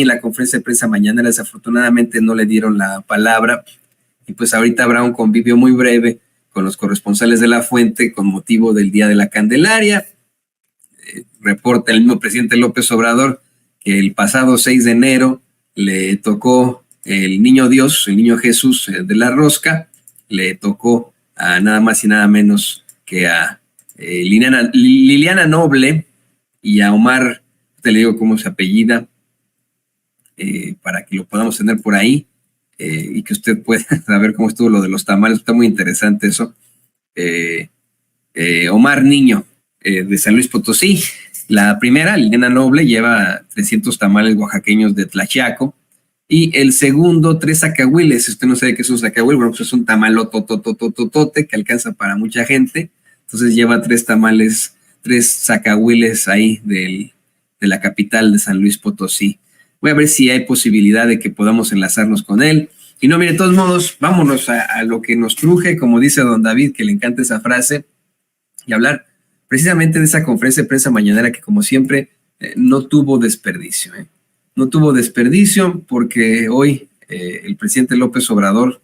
en la conferencia de prensa mañana, desafortunadamente no le dieron la palabra y pues ahorita habrá un convivio muy breve con los corresponsales de La Fuente con motivo del Día de la Candelaria. Reporta el mismo presidente López Obrador que el pasado 6 de enero le tocó el niño Dios, el niño Jesús de la rosca, le tocó a nada más y nada menos que a Liliana Noble y a Omar, te le digo cómo se apellida, para que lo podamos tener por ahí y que usted pueda saber cómo estuvo lo de los tamales. Está muy interesante eso. Omar Niño, de San Luis Potosí. La primera, Liliana Noble, lleva 300 tamales oaxaqueños de Tlaxiaco. Y el segundo, 3 zacahuiles. Si usted no sabe qué es un zacahuil, bueno, pues es un tamalotototototote que alcanza para mucha gente. Entonces lleva 3 tamales, 3 zacahuiles ahí de la capital de San Luis Potosí. Voy a ver si hay posibilidad de que podamos enlazarnos con él. Y no, mire, de todos modos, vámonos a lo que nos truje, como dice don David, que le encanta esa frase, y hablar precisamente de esa conferencia de prensa mañanera que, como siempre, no tuvo desperdicio. No tuvo desperdicio porque hoy el presidente López Obrador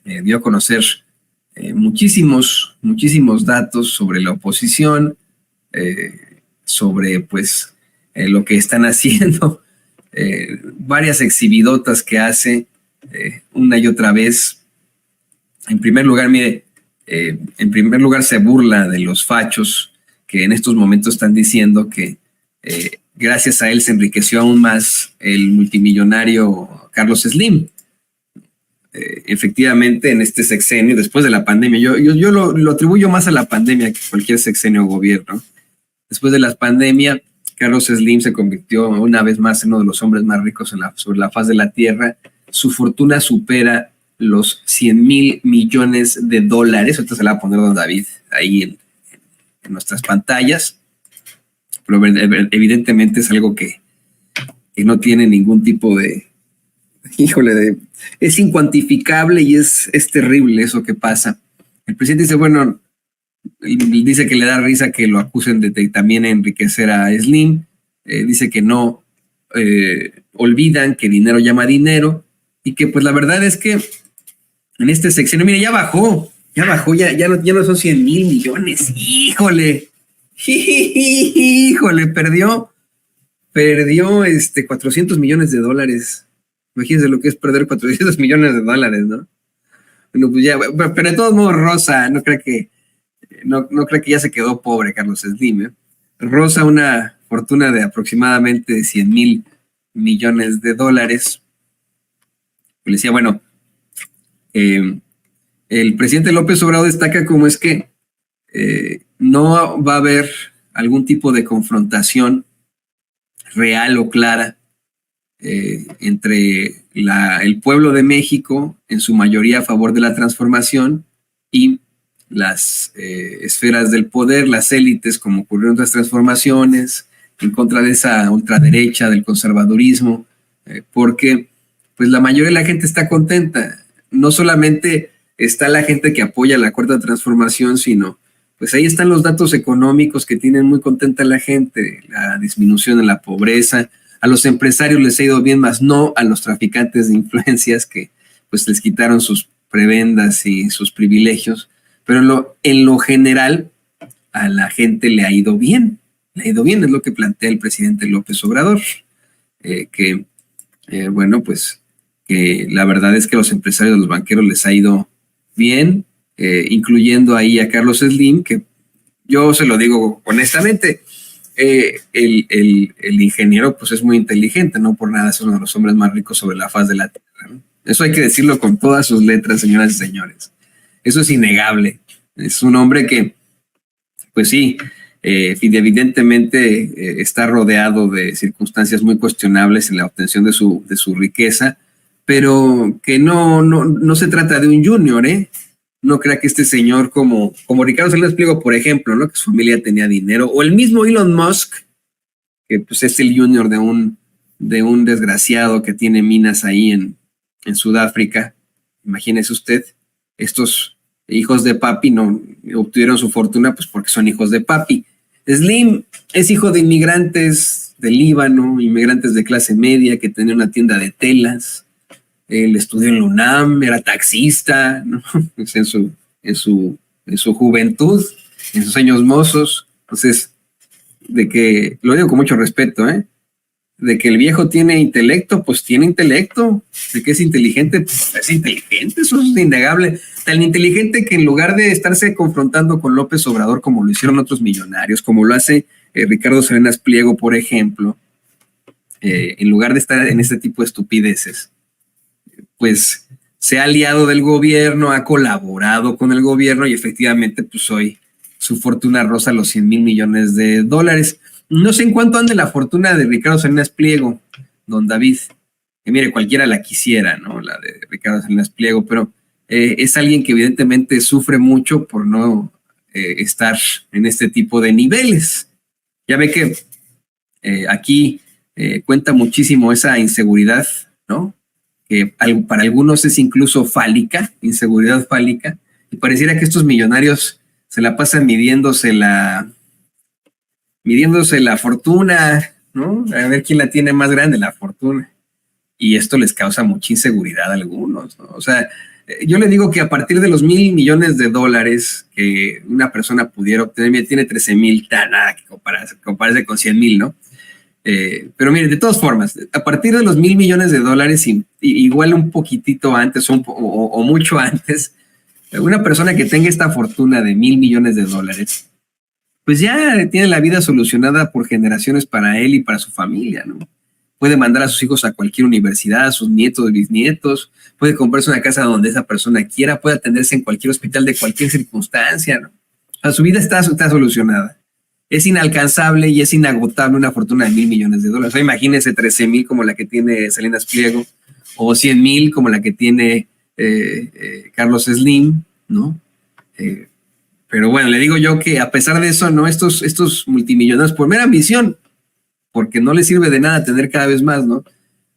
dio a conocer muchísimos datos sobre la oposición, sobre pues lo que están haciendo, varias exhibidotas que hace una y otra vez. En primer lugar, mire, se burla de los fachos que en estos momentos están diciendo que gracias a él se enriqueció aún más el multimillonario Carlos Slim. Efectivamente, en este sexenio, después de la pandemia, yo lo atribuyo más a la pandemia que cualquier sexenio o gobierno. Después de la pandemia, Carlos Slim se convirtió una vez más en uno de los hombres más ricos sobre la faz de la tierra. Su fortuna supera los 100,000 millones de dólares. Ahorita se la va a poner don David ahí en nuestras pantallas. Pero evidentemente es algo que no tiene ningún tipo de... es incuantificable y es terrible eso que pasa. El presidente dice, bueno, dice que le da risa que lo acusen de también enriquecer a Slim. Dice que no olvidan que dinero llama dinero y que pues la verdad es que en este sexenio, mire, ya bajó, ya no son 100,000 millones. ¡Híjole! Perdió 400 millones de dólares. Imagínense lo que es perder 400 millones de dólares, ¿no? Bueno, pues ya, pero de todos modos, Rosa, no creo que ya se quedó pobre Carlos Slim, ¿eh? Rosa, una fortuna de aproximadamente 100,000 millones de dólares. Le decía, bueno, el presidente López Obrador destaca cómo es que no va a haber algún tipo de confrontación real o clara entre el pueblo de México, en su mayoría a favor de la transformación, y las esferas del poder, las élites, como ocurrió en otras transformaciones, en contra de esa ultraderecha, del conservadurismo, porque pues la mayoría de la gente está contenta. No solamente está la gente que apoya la cuarta transformación, sino pues ahí están los datos económicos que tienen muy contenta la gente, la disminución de la pobreza. A los empresarios les ha ido bien, más no a los traficantes de influencias que pues les quitaron sus prebendas y sus privilegios, pero en lo general a la gente le ha ido bien, es lo que plantea el presidente López Obrador, bueno, pues que la verdad es que a los empresarios, a los banqueros les ha ido bien, incluyendo ahí a Carlos Slim, que yo se lo digo honestamente, el ingeniero pues es muy inteligente, no por nada es uno de los hombres más ricos sobre la faz de la tierra, ¿no? Eso hay que decirlo con todas sus letras, señoras y señores. Eso es innegable. Es un hombre que, pues sí, evidentemente está rodeado de circunstancias muy cuestionables en la obtención de su riqueza, pero que no se trata de un junior, ¿eh? No crea que este señor como Ricardo Salinas Pliego, por ejemplo, ¿no? Que su familia tenía dinero, o el mismo Elon Musk, que pues es el junior de un desgraciado que tiene minas ahí en Sudáfrica. Imagínese usted, estos hijos de papi no obtuvieron su fortuna pues porque son hijos de papi. Slim es hijo de inmigrantes del Líbano, inmigrantes de clase media que tenía una tienda de telas. Él estudió en la UNAM, era taxista, ¿no? En su juventud, en sus años mozos. Entonces, de que, lo digo con mucho respeto, de que el viejo tiene intelecto, pues tiene intelecto. De que es inteligente, pues es inteligente, eso es innegable. Tan inteligente que en lugar de estarse confrontando con López Obrador como lo hicieron otros millonarios, como lo hace Ricardo Salinas Pliego, por ejemplo, en lugar de estar en este tipo de estupideces, pues se ha aliado del gobierno, ha colaborado con el gobierno y efectivamente pues hoy su fortuna roza los 100,000 millones de dólares. No sé en cuánto ande la fortuna de Ricardo Salinas Pliego, don David, que mire, cualquiera la quisiera, ¿no? La de Ricardo Salinas Pliego, pero es alguien que evidentemente sufre mucho por no estar en este tipo de niveles. Ya ve que aquí cuenta muchísimo esa inseguridad, ¿no? Que para algunos es incluso fálica, inseguridad fálica, y pareciera que estos millonarios se la pasan midiéndose la fortuna, ¿no? A ver quién la tiene más grande, la fortuna. Y esto les causa mucha inseguridad a algunos, ¿no? O sea, yo le digo que a partir de los 1,000 millones de dólares que una persona pudiera obtener, tiene 13,000, nada que compararse con 100,000, ¿no? Pero miren, de todas formas, a partir de los 1,000 millones de dólares, igual un poquitito antes o mucho antes, una persona que tenga esta fortuna de 1,000 millones de dólares, pues ya tiene la vida solucionada por generaciones para él y para su familia, ¿no? Puede mandar a sus hijos a cualquier universidad, a sus nietos, bisnietos, puede comprarse una casa donde esa persona quiera, puede atenderse en cualquier hospital de cualquier circunstancia, ¿no? O sea, su vida está solucionada. Es inalcanzable y es inagotable una fortuna de 1,000 millones de dólares. O sea, imagínense 13,000 como la que tiene Salinas Pliego, o 100,000 como la que tiene Carlos Slim, ¿no? Pero bueno, le digo yo que a pesar de eso, ¿no? Estos multimillonarios, por mera ambición, porque no les sirve de nada tener cada vez más, ¿no?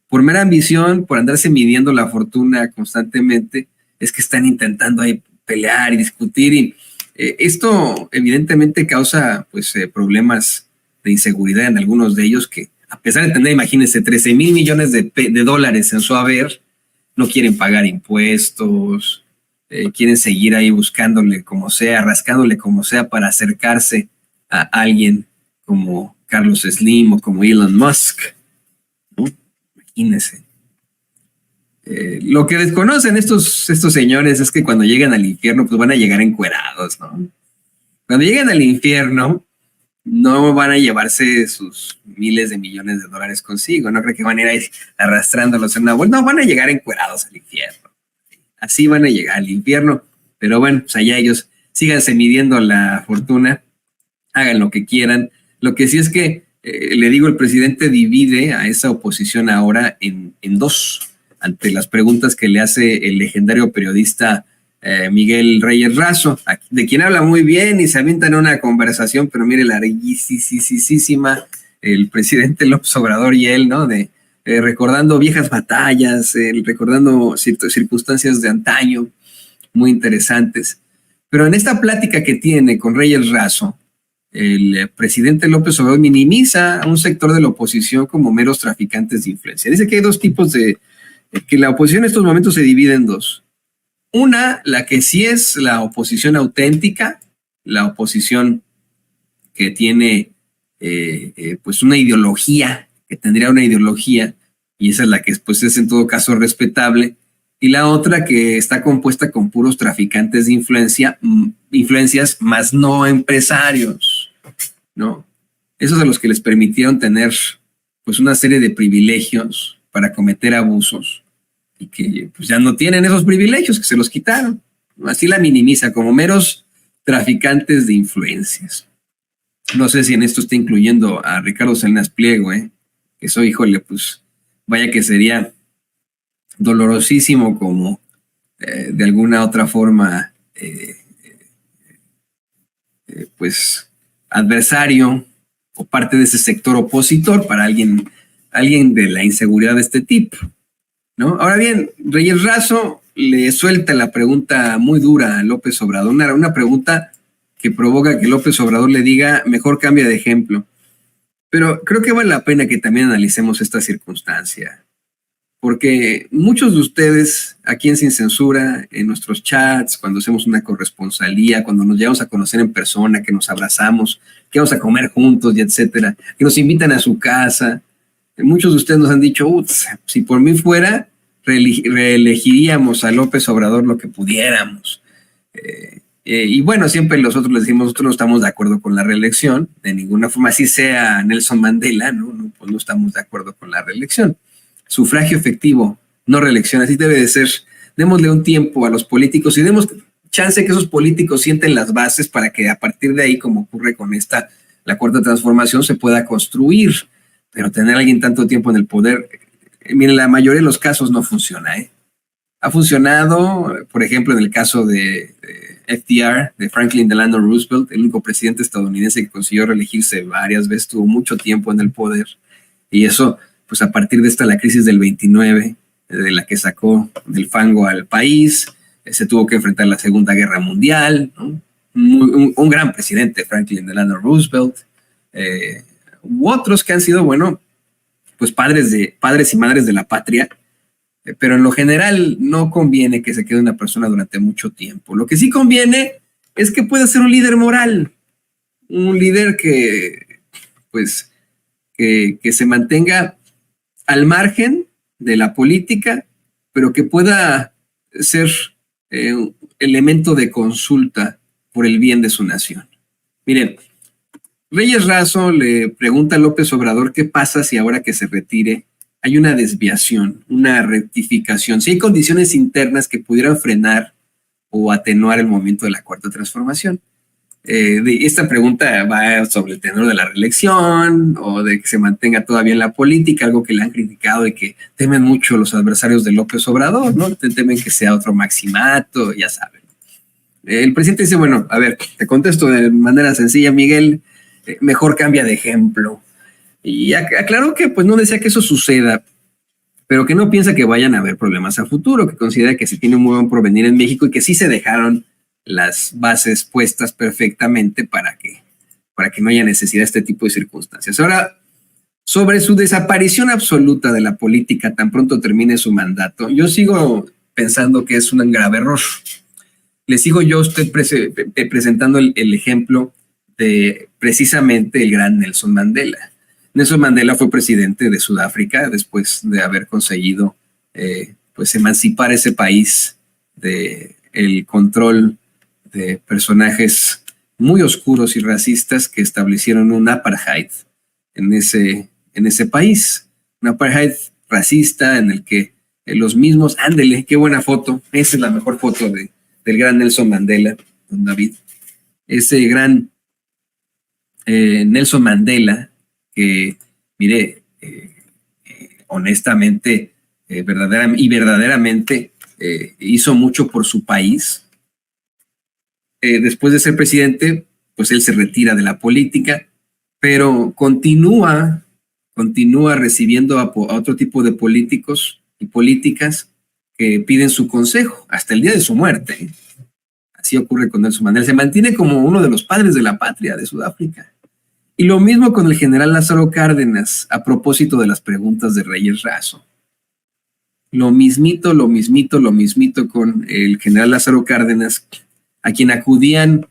Por mera ambición, por andarse midiendo la fortuna constantemente, es que están intentando ahí pelear y discutir y esto evidentemente causa pues problemas de inseguridad en algunos de ellos que a pesar de tener, imagínense, 13,000 millones de dólares en su haber, no quieren pagar impuestos, quieren seguir ahí buscándole como sea, rascándole como sea para acercarse a alguien como Carlos Slim o como Elon Musk, ¿no? Imagínense. Lo que desconocen estos señores es que cuando llegan al infierno, pues van a llegar encuerados, ¿no? Cuando lleguen al infierno, no van a llevarse sus miles de millones de dólares consigo, no creo que van a ir ahí arrastrándolos en una bolsa, no, van a llegar encuerados al infierno. Así van a llegar al infierno, pero bueno, pues allá ellos síganse midiendo la fortuna, hagan lo que quieran. Lo que sí es que, le digo, el presidente divide a esa oposición ahora en dos, ante las preguntas que le hace el legendario periodista Miguel Reyes Razo, de quien habla muy bien y se avienta en una conversación, pero mire, larguísima, el presidente López Obrador y él, ¿no? Recordando viejas batallas, recordando circunstancias de antaño, muy interesantes. Pero en esta plática que tiene con Reyes Razo, el presidente López Obrador minimiza a un sector de la oposición como meros traficantes de influencia. Dice que hay dos tipos que la oposición en estos momentos se divide en dos. Una, la que sí es la oposición auténtica, la oposición que tiene pues una ideología, que tendría una ideología, y esa es la que pues, es en todo caso respetable, y la otra que está compuesta con puros traficantes de influencias, más no empresarios, ¿no? Esos a los que les permitieron tener pues una serie de privilegios para cometer abusos y que pues ya no tienen esos privilegios, que se los quitaron. Así la minimiza como meros traficantes de influencias. No sé si en esto está incluyendo a Ricardo Salinas Pliego, que eso, híjole, pues vaya que sería dolorosísimo como de alguna otra forma pues adversario o parte de ese sector opositor para alguien de la inseguridad de este tipo, ¿no? Ahora bien, Reyes Razo le suelta la pregunta muy dura a López Obrador, una pregunta que provoca que López Obrador le diga, mejor cambia de ejemplo. Pero creo que vale la pena que también analicemos esta circunstancia, porque muchos de ustedes aquí en Sin Censura, en nuestros chats, cuando hacemos una corresponsalía, cuando nos llegamos a conocer en persona, que nos abrazamos, que vamos a comer juntos y etcétera, que nos invitan a su casa, muchos de ustedes nos han dicho, si por mí fuera, reelegiríamos a López Obrador lo que pudiéramos. Y bueno, siempre nosotros les decimos, nosotros no estamos de acuerdo con la reelección, de ninguna forma, así sea Nelson Mandela, pues no estamos de acuerdo con la reelección. Sufragio efectivo, no reelección, así debe de ser. Démosle un tiempo a los políticos y demos chance que esos políticos sienten las bases para que a partir de ahí, como ocurre con la cuarta transformación, se pueda construir. Pero tener a alguien tanto tiempo en el poder, miren, la mayoría de los casos no funciona, Ha funcionado, por ejemplo, en el caso de FDR, de Franklin Delano Roosevelt, el único presidente estadounidense que consiguió reelegirse varias veces, tuvo mucho tiempo en el poder, y eso, pues a partir de la crisis del 29, de la que sacó del fango al país, se tuvo que enfrentar la Segunda Guerra Mundial, ¿no? Un gran presidente, Franklin Delano Roosevelt, u otros que han sido, bueno, pues padres y madres de la patria, pero en lo general no conviene que se quede una persona durante mucho tiempo. Lo que sí conviene es que pueda ser un líder moral, un líder que se mantenga al margen de la política, pero que pueda ser un elemento de consulta por el bien de su nación. Miren, Reyes Razo le pregunta a López Obrador qué pasa si ahora que se retire hay una desviación, una rectificación, si hay condiciones internas que pudieran frenar o atenuar el movimiento de la cuarta transformación. Esta pregunta va sobre el tenor de la reelección o de que se mantenga todavía en la política, algo que le han criticado y que temen mucho los adversarios de López Obrador, ¿no? Temen que sea otro maximato, ya saben. El presidente dice, bueno, a ver, te contesto de manera sencilla, Miguel, mejor cambia de ejemplo. Y aclaró que pues no desea que eso suceda, pero que no piensa que vayan a haber problemas a futuro, que considera que se tiene un muy buen porvenir en México y que sí se dejaron las bases puestas perfectamente para que no haya necesidad de este tipo de circunstancias. Ahora, sobre su desaparición absoluta de la política tan pronto termine su mandato, yo sigo pensando que es un grave error. Le sigo yo a usted presentando el ejemplo de precisamente el gran Nelson Mandela. Nelson Mandela fue presidente de Sudáfrica después de haber conseguido pues emancipar ese país del control de personajes muy oscuros y racistas que establecieron un apartheid en ese país. Un apartheid racista en el que los mismos, ándele, qué buena foto, esa es la mejor foto del gran Nelson Mandela, don David. Ese gran Nelson Mandela que, mire, honestamente verdaderamente hizo mucho por su país. Después de ser presidente, pues él se retira de la política, pero continúa recibiendo a otro tipo de políticos y políticas que piden su consejo hasta el día de su muerte. Así ocurre con Nelson Mandela. Se mantiene como uno de los padres de la patria de Sudáfrica. Y lo mismo con el general Lázaro Cárdenas, a propósito de las preguntas de Reyes Razo. Lo mismito con el general Lázaro Cárdenas, a quien acudían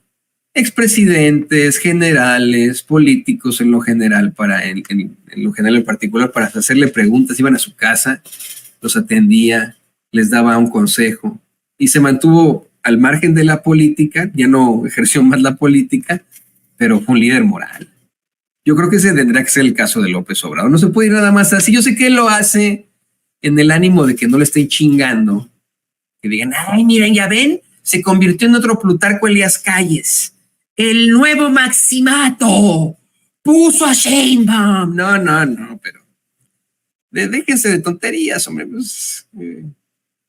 expresidentes, generales, políticos en lo general, en lo general en particular, para hacerle preguntas. Iban a su casa, los atendía, les daba un consejo y se mantuvo al margen de la política, ya no ejerció más la política, pero fue un líder moral. Yo creo que ese tendrá que ser el caso de López Obrador. No se puede ir nada más así. Yo sé que él lo hace en el ánimo de que no le estén chingando, que digan, ay, miren, ya ven, se convirtió en otro Plutarco Elías Calles, el nuevo maximato, puso a Sheinbaum. No, pero déjense de tonterías, hombre. Pues,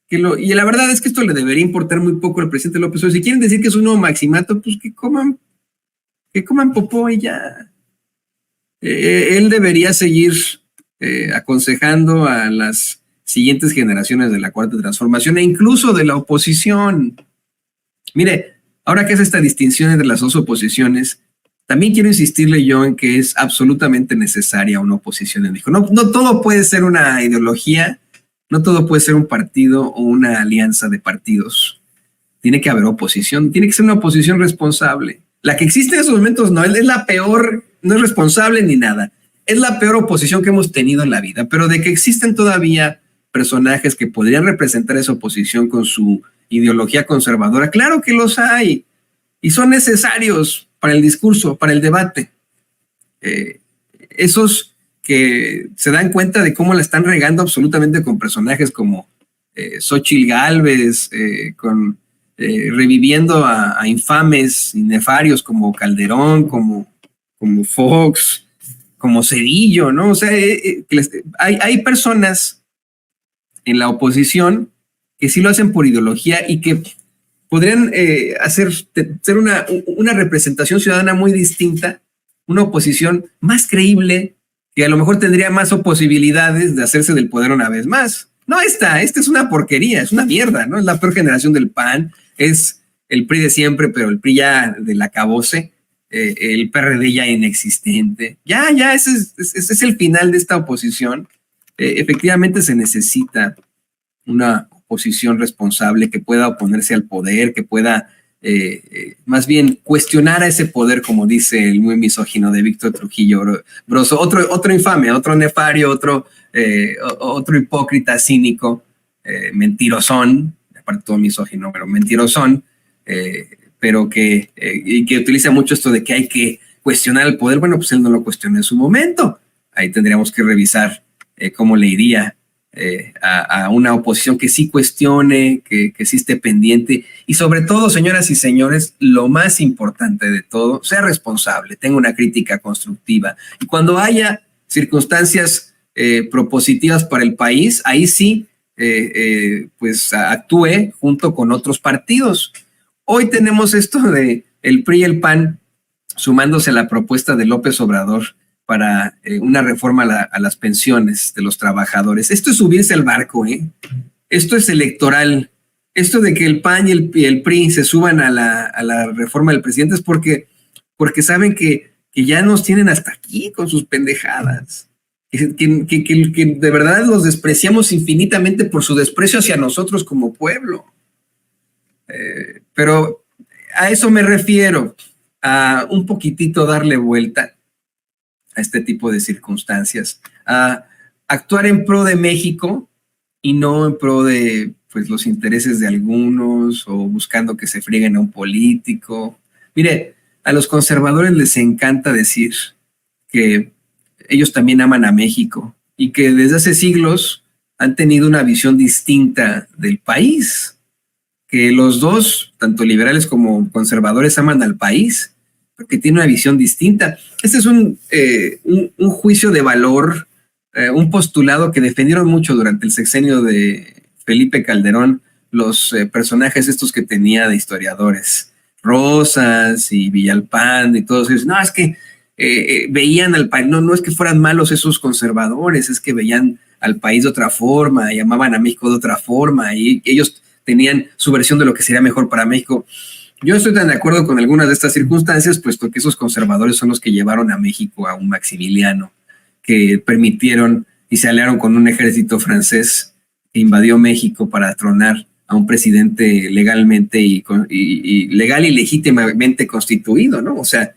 y la verdad es que esto le debería importar muy poco al presidente López Obrador. Si quieren decir que es un nuevo maximato, pues que coman popó y ya. Él debería seguir aconsejando a las siguientes generaciones de la cuarta transformación e incluso de la oposición. Mire, ahora que es esta distinción entre las dos oposiciones, también quiero insistirle yo en que es absolutamente necesaria una oposición en México. No, no todo puede ser una ideología, no todo puede ser un partido o una alianza de partidos. Tiene que haber oposición, tiene que ser una oposición responsable. La que existe en esos momentos no, es la peor, no es responsable ni nada. Es la peor oposición que hemos tenido en la vida, pero de que existen todavía personajes que podrían representar esa oposición con su ideología conservadora, claro que los hay y son necesarios para el discurso, para el debate. Esos que se dan cuenta de cómo la están regando absolutamente con personajes como Xóchitl Gálvez, reviviendo a infames y nefarios como Calderón, como Fox, como Cedillo, ¿no? O sea, hay personas en la oposición que sí lo hacen por ideología y que podrían ser una representación ciudadana muy distinta, una oposición más creíble, que a lo mejor tendría más posibilidades de hacerse del poder una vez más. No, esta es una porquería, es una mierda, ¿no? Es la peor generación del PAN, es el PRI de siempre, pero el PRI ya del acabose, el PRD ya inexistente. Ya, ese es el final de esta oposición. Efectivamente se necesita una oposición responsable que pueda oponerse al poder, que pueda más bien cuestionar a ese poder, como dice el muy misógino de Víctor Trujillo Broso, otro infame, otro nefario, otro hipócrita cínico, mentirosón, aparte todo misógino, pero mentirosón, pero que utiliza mucho esto de que hay que cuestionar el poder. Bueno, pues él no lo cuestionó en su momento. Ahí tendríamos que revisar cómo le iría a una oposición que sí cuestione, que sí esté pendiente y sobre todo, señoras y señores, lo más importante de todo, sea responsable, tenga una crítica constructiva y cuando haya circunstancias propositivas para el país, ahí sí pues actúe junto con otros partidos. Hoy tenemos esto de el PRI y el PAN sumándose a la propuesta de López Obrador para una reforma a las pensiones de los trabajadores. Esto es subirse al barco, ¿eh? Esto es electoral. Esto de que el PAN y el PRI se suban a la reforma del presidente es porque saben que ya nos tienen hasta aquí con sus pendejadas. Que de verdad los despreciamos infinitamente por su desprecio hacia nosotros como pueblo. Pero a eso me refiero, a un poquitito darle vuelta a este tipo de circunstancias, a actuar en pro de México y no en pro de pues, los intereses de algunos o buscando que se frieguen a un político. Mire, a los conservadores les encanta decir que ellos también aman a México y que desde hace siglos han tenido una visión distinta del país, que los dos, tanto liberales como conservadores, aman al país, porque tiene una visión distinta. Este es un juicio de valor, un postulado que defendieron mucho durante el sexenio de Felipe Calderón, los personajes estos que tenía de historiadores, Rosas y Villalpando y todos ellos. No, es que veían al país, no es que fueran malos esos conservadores, es que veían al país de otra forma, llamaban a México de otra forma y ellos tenían su versión de lo que sería mejor para México. Yo estoy tan de acuerdo con algunas de estas circunstancias, puesto que esos conservadores son los que llevaron a México a un Maximiliano, que permitieron y se aliaron con un ejército francés que invadió México para tronar a un presidente legalmente y legal y legítimamente constituido, ¿no? O sea,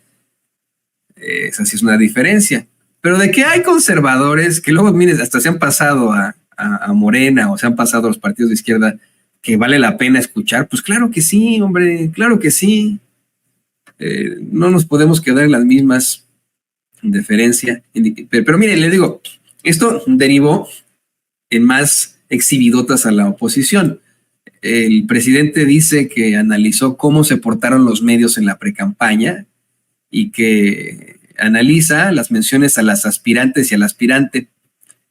esa sí es una diferencia. Pero de que hay conservadores que luego, miren, hasta se han pasado a Morena o se han pasado a los partidos de izquierda que vale la pena escuchar, pues claro que sí, hombre, claro que sí. No nos podemos quedar en las mismas deferencia. Pero mire, le digo, esto derivó en más exhibidotas a la oposición. El presidente dice que analizó cómo se portaron los medios en la precampaña y que analiza las menciones a las aspirantes y al aspirante.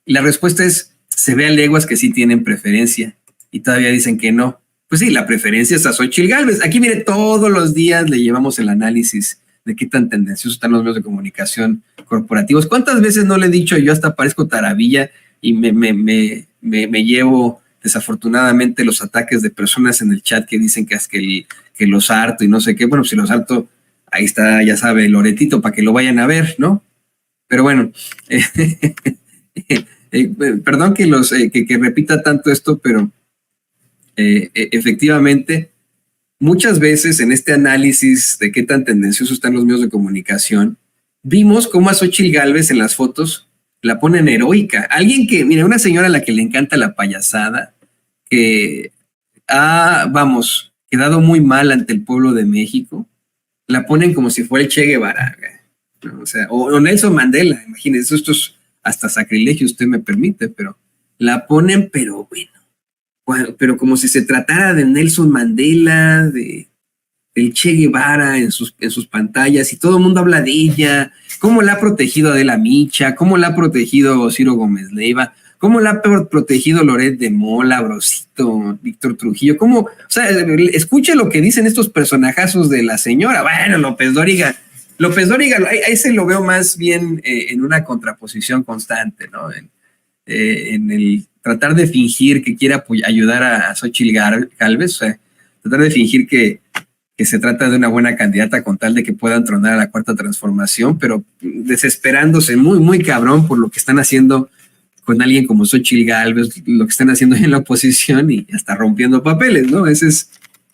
Y la respuesta es, se ve a leguas que sí tienen preferencia. Y todavía dicen que no. Pues sí, la preferencia es a Xóchitl Gálvez. Aquí, mire, todos los días le llevamos el análisis de qué tan tendenciosos están los medios de comunicación corporativos. ¿Cuántas veces no le he dicho yo hasta parezco taravilla y me llevo desafortunadamente los ataques de personas en el chat que dicen que es que los harto y no sé qué? Bueno, si los harto ahí está, ya sabe, Loretito, para que lo vayan a ver, ¿no? Pero bueno, perdón que repita tanto esto, pero efectivamente, muchas veces en este análisis de qué tan tendenciosos están los medios de comunicación, vimos cómo a Xóchitl Gálvez en las fotos la ponen heroica. Alguien que, mira, una señora a la que le encanta la payasada, que ha, vamos, quedado muy mal ante el pueblo de México, la ponen como si fuera el Che Guevara, ¿no? O sea, o Nelson Mandela, imagínense, esto es hasta sacrilegio, usted me permite, pero la ponen, pero bueno, pero como si se tratara de Nelson Mandela, del Che Guevara en sus pantallas, y todo el mundo habla de ella, cómo la ha protegido Adela Micha, cómo la ha protegido Ciro Gómez Leiva, cómo la ha protegido Loret de Mola, Brosito, Víctor Trujillo, cómo, o sea, escuche lo que dicen estos personajazos de la señora. Bueno, López Dóriga, ahí se lo veo más bien en una contraposición constante, ¿no? En el tratar de fingir que quiere ayudar a Xóchitl Gálvez, o sea, tratar de fingir que se trata de una buena candidata con tal de que puedan tronar a la Cuarta Transformación, pero desesperándose muy, muy cabrón por lo que están haciendo con alguien como Xóchitl Gálvez, lo que están haciendo en la oposición y hasta rompiendo papeles, ¿no? Ese es,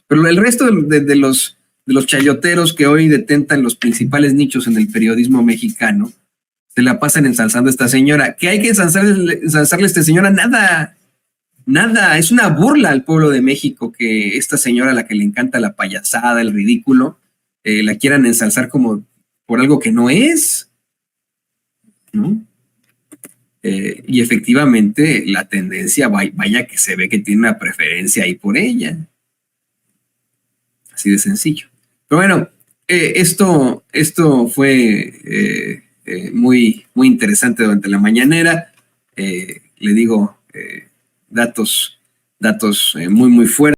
pero el resto de los chayoteros que hoy detentan los principales nichos en el periodismo mexicano, se la pasan ensalzando a esta señora. ¿Qué hay que ensalzarle a esta señora? Nada, es una burla al pueblo de México que esta señora a la que le encanta la payasada, el ridículo, la quieran ensalzar como por algo que no es, ¿no? Y efectivamente la tendencia, vaya que se ve que tiene una preferencia ahí por ella. Así de sencillo. Pero bueno, esto fue muy, muy interesante durante la mañanera. Le digo, datos muy, muy fuertes.